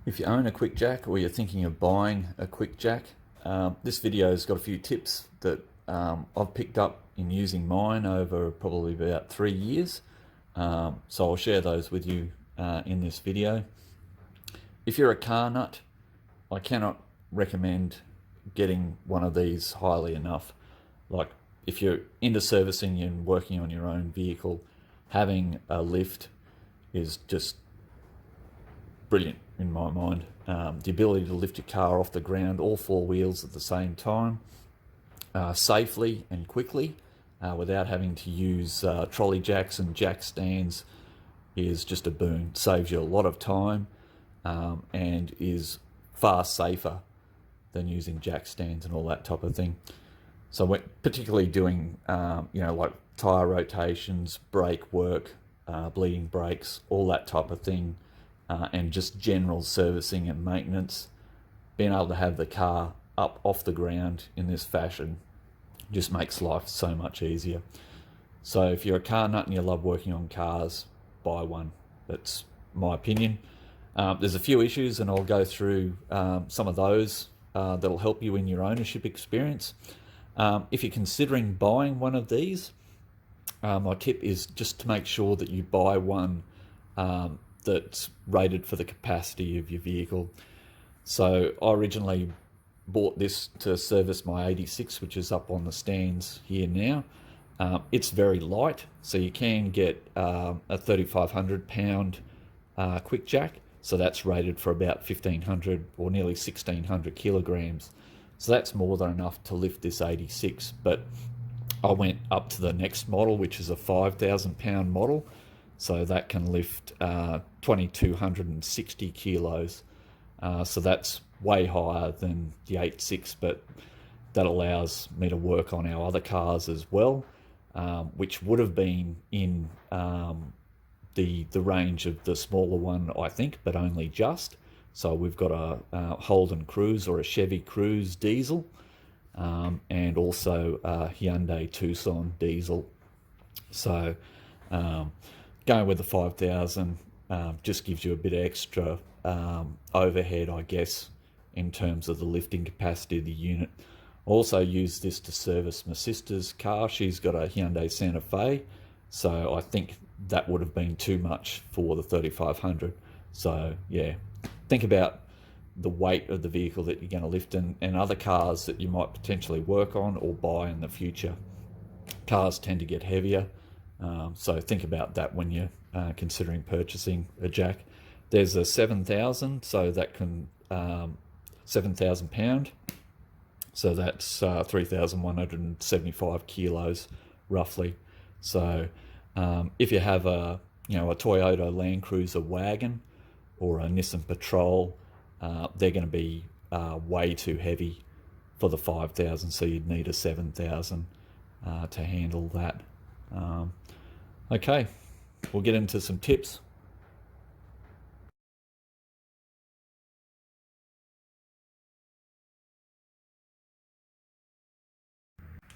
If you own a QuickJack or you're thinking of buying a QuickJack, this video's got a few tips that I've picked up in using mine over probably about 3 years. So I'll share those with you in this video. If you're a car nut, I cannot recommend getting one of these highly enough. Like, if you're into servicing and working on your own vehicle, having a lift is just brilliant in my mind. The ability to lift your car off the ground, all four wheels at the same time, safely and quickly, without having to use trolley jacks and jack stands, is just a boon. Saves you a lot of time and is far safer than using jack stands and all that type of thing. So we're particularly doing, like tyre rotations, brake work, bleeding brakes, all that type of thing, and just general servicing and maintenance. Being able to have the car up off the ground in this fashion just makes life so much easier. So if you're a car nut and you love working on cars, buy one. That's my opinion. There's a few issues, and I'll go through some of those that'll help you in your ownership experience. If you're considering buying one of these, my tip is just to make sure that you buy one that's rated for the capacity of your vehicle. So I originally bought this to service my 86, which is up on the stands here now. It's very light, so you can get a 3,500 pound QuickJack. So that's rated for about 1,500 or nearly 1,600 kilograms. So that's more than enough to lift this 86. But I went up to the next model, which is a 5,000 pound model. So that can lift 2,260 kilos. So that's way higher than the 86, but that allows me to work on our other cars as well, which would have been in the range of the smaller one, I think, but only just. So we've got a Holden Cruise or a Chevy Cruise diesel, and also a Hyundai Tucson diesel. So going with the 5,000 just gives you a bit extra overhead, I guess, in terms of the lifting capacity of the unit. I also use this to service my sister's car. She's got a Hyundai Santa Fe, so I think that would have been too much for the 3,500. So yeah, think about the weight of the vehicle that you're going to lift, and other cars that you might potentially work on or buy in the future. Cars tend to get heavier, so think about that when you're considering purchasing a jack. There's a 7,000, so that can 7,000 pound, so that's 3,175 kilos roughly. So if you have a Toyota Land Cruiser wagon or a Nissan Patrol, they're going to be way too heavy for the 5,000, so you'd need a 7,000 to handle that. Okay, we'll get into some tips.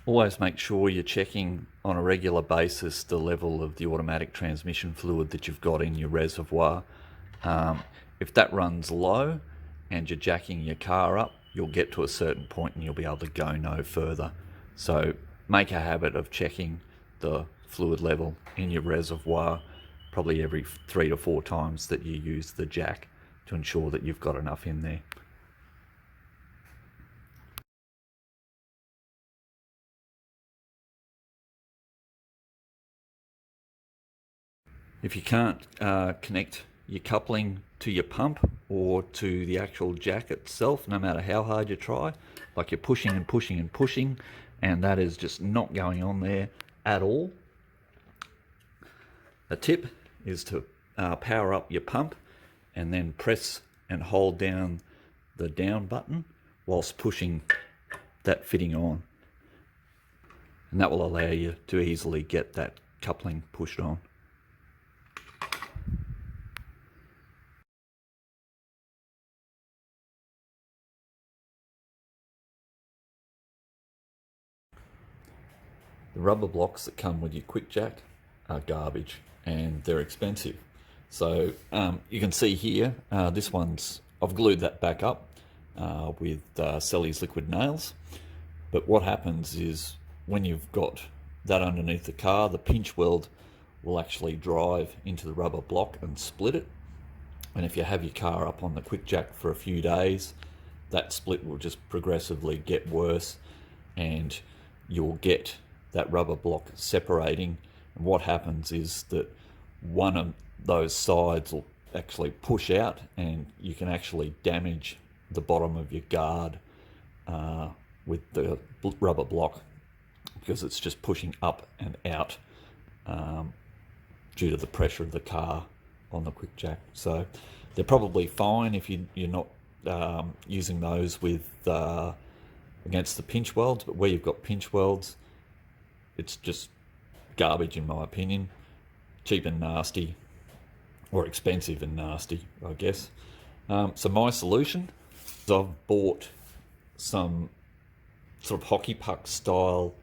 Always make sure you're checking on a regular basis the level of the automatic transmission fluid that you've got in your reservoir. If that runs low and you're jacking your car up, you'll get to a certain point and you'll be able to go no further. So make a habit of checking the fluid level in your reservoir probably every 3 to 4 times that you use the jack to ensure that you've got enough in there. If you can't connect your coupling to your pump or to the actual jack itself, no matter how hard you try, like you're pushing and pushing and pushing, and that is just not going on there at all, a tip is to power up your pump and then press and hold down the down button whilst pushing that fitting on. And that will allow you to easily get that coupling pushed on. The rubber blocks that come with your QuickJack are garbage and they're expensive. So you can see here, this one's I've glued that back up with Selly's liquid nails. But what happens is when you've got that underneath the car, the pinch weld will actually drive into the rubber block and split it. And if you have your car up on the QuickJack for a few days, that split will just progressively get worse, and you'll get that rubber block separating. And what happens is that one of those sides will actually push out, and you can actually damage the bottom of your guard with the rubber block, because it's just pushing up and out due to the pressure of the car on the QuickJack. So they're probably fine if you're not using those with against the pinch welds, but where you've got pinch welds, it's just garbage in my opinion. Cheap and nasty, or expensive and nasty, I guess. So my solution is I've bought some sort of hockey puck style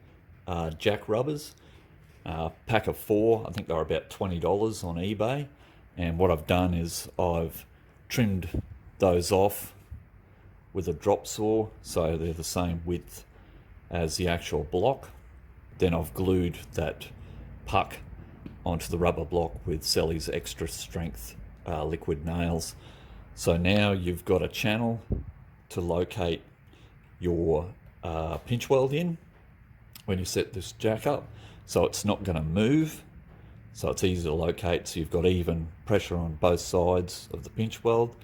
jack rubbers, pack of 4. I think they're about $20 on eBay. And what I've done is I've trimmed those off with a drop saw, so they're the same width as the actual block. Then I've glued that puck onto the rubber block with Selly's extra strength liquid nails. So now you've got a channel to locate your pinch weld in when you set this jack up, so it's not going to move, so it's easy to locate, so you've got even pressure on both sides of the pinch weld,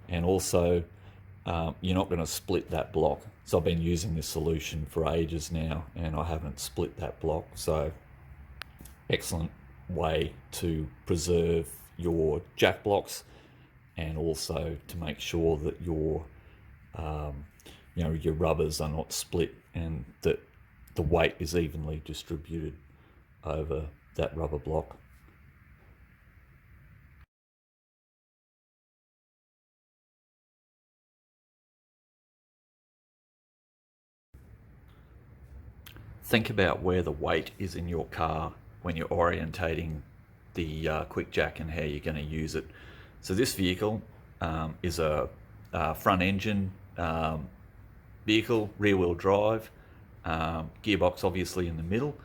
and also you're not going to split that block. So I've been using this solution for ages now and I haven't split that block. So excellent way to preserve your jack blocks, and also to make sure that your your rubbers are not split and that the weight is evenly distributed over that rubber block. Think about where the weight is in your car when you're orientating the QuickJack and how you're going to use it. So this vehicle is a front engine vehicle, rear wheel drive, gearbox obviously in the middle.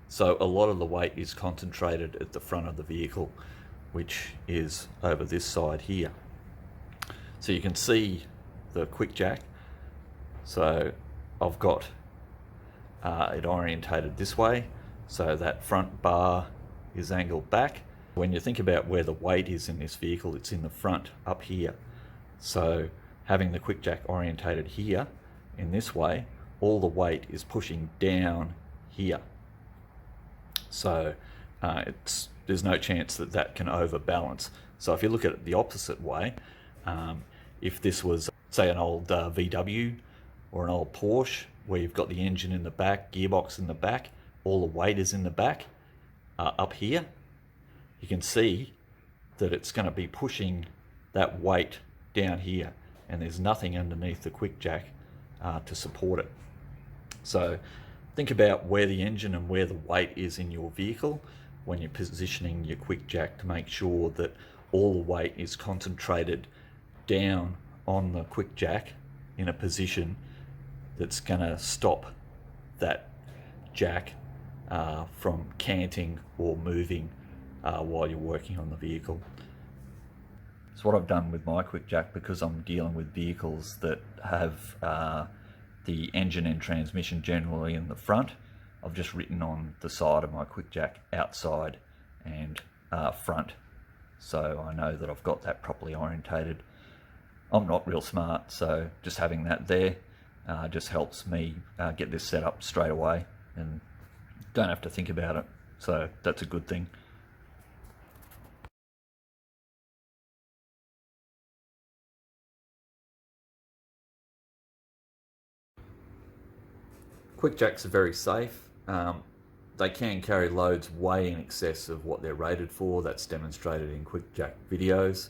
So a lot of the weight is concentrated at the front of the vehicle, which is over this side here. So you can see the QuickJack. So I've got it orientated this way, so that front bar is angled back. When you think about where the weight is in this vehicle, it's in the front up here. So having the QuickJack orientated here in this way, all the weight is pushing down here. So there's no chance that that can overbalance. So if you look at it the opposite way, if this was say an old VW or an old Porsche, where you've got the engine in the back, gearbox in the back, all the weight is in the back, up here, you can see that it's going to be pushing that weight down here, and there's nothing underneath the QuickJack to support it. So think about where the engine and where the weight is in your vehicle when you're positioning your QuickJack, to make sure that all the weight is concentrated down on the QuickJack in a position that's going to stop that jack from canting or moving while you're working on the vehicle. So what I've done with my QuickJack, because I'm dealing with vehicles that have the engine and transmission generally in the front, I've just written on the side of my QuickJack outside and front, so I know that I've got that properly orientated. I'm not real smart, so just having that there just helps me get this set up straight away and don't have to think about it, so that's a good thing. QuickJacks are very safe. They can carry loads way in excess of what they're rated for. That's demonstrated in QuickJack videos.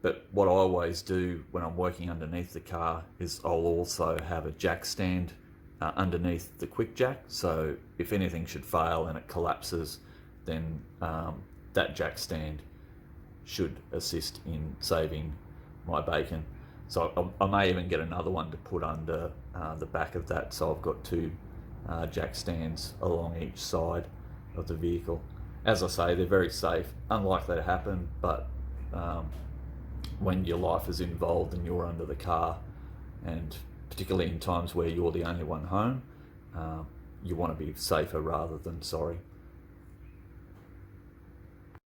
But what I always do when I'm working underneath the car is I'll also have a jack stand underneath the QuickJack. So if anything should fail and it collapses, then that jack stand should assist in saving my bacon. So I may even get another one to put under the back of that, so I've got two jack stands along each side of the vehicle. As I say, they're very safe, unlikely to happen, but when your life is involved and you're under the car, and particularly in times where you're the only one home, you want to be safer rather than sorry.